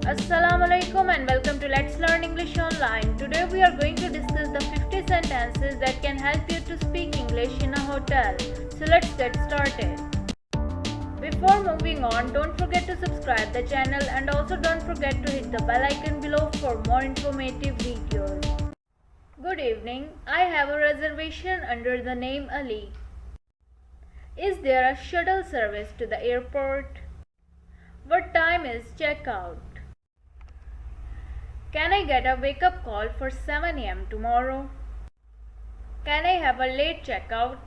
Assalamualaikum and welcome to Let's Learn English Online. Today we are going to discuss the 50 sentences that can help you to speak English in a hotel. So let's get started. Before moving on, don't forget to subscribe the channel and also don't forget to hit the bell icon below for more informative videos. Good evening. I have a reservation under the name Ali. Is there a shuttle service to the airport? What time is checkout? Can I get a wake-up call for 7 a.m. tomorrow? Can I have a late checkout?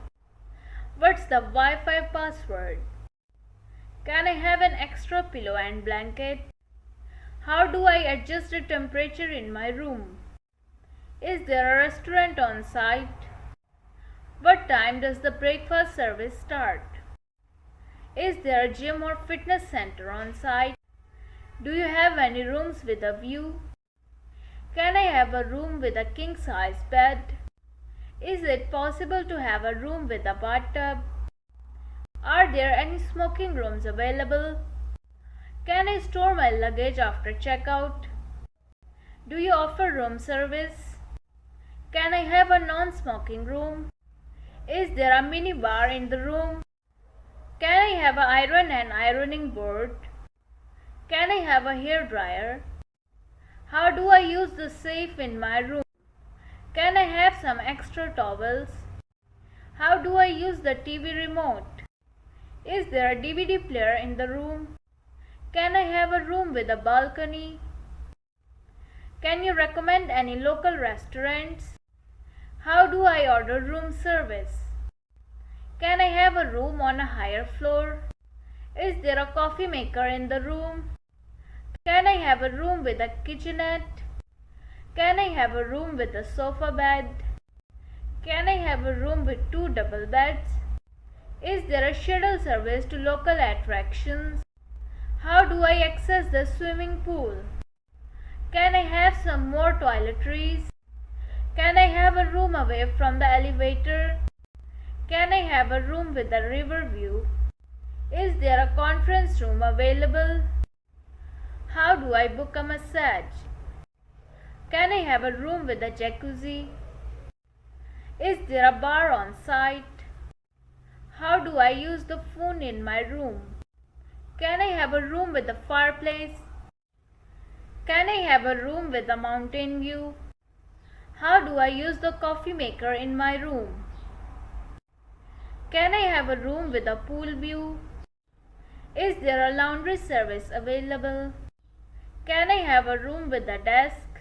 What's the Wi-Fi password? Can I have an extra pillow and blanket? How do I adjust the temperature in my room? Is there a restaurant on site? What time does the breakfast service start? Is there a gym or fitness center on site? Do you have any rooms with a view? Can I have a room with a king-size bed? Is it possible to have a room with a bathtub? Are there any smoking rooms available? Can I store my luggage after checkout? Do you offer room service? Can I have a non-smoking room? Is there a mini bar in the room? Can I have an iron and ironing board? Can I have a hair dryer? How do I use the safe in my room? Can I have some extra towels? How do I use the TV remote? Is there a DVD player in the room? Can I have a room with a balcony? Can you recommend any local restaurants? How do I order room service? Can I have a room on a higher floor? Is there a coffee maker in the room? Can I have a room with a kitchenette? Can I have a room with a sofa bed? Can I have a room with 2 double beds? Is there a shuttle service to local attractions? How do I access the swimming pool? Can I have some more toiletries? Can I have a room away from the elevator? Can I have a room with a river view? Is there a conference room available? How do I book a massage? Can I have a room with a jacuzzi? Is there a bar on site? How do I use the phone in my room? Can I have a room with a fireplace? Can I have a room with a mountain view? How do I use the coffee maker in my room? Can I have a room with a pool view? Is there a laundry service available? Can I have a room with a desk?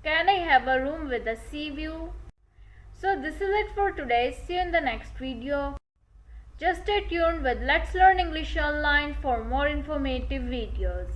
Can I have a room with a sea view? So this is it for today. See you in the next video. Just stay tuned with Let's Learn English Online for more informative videos.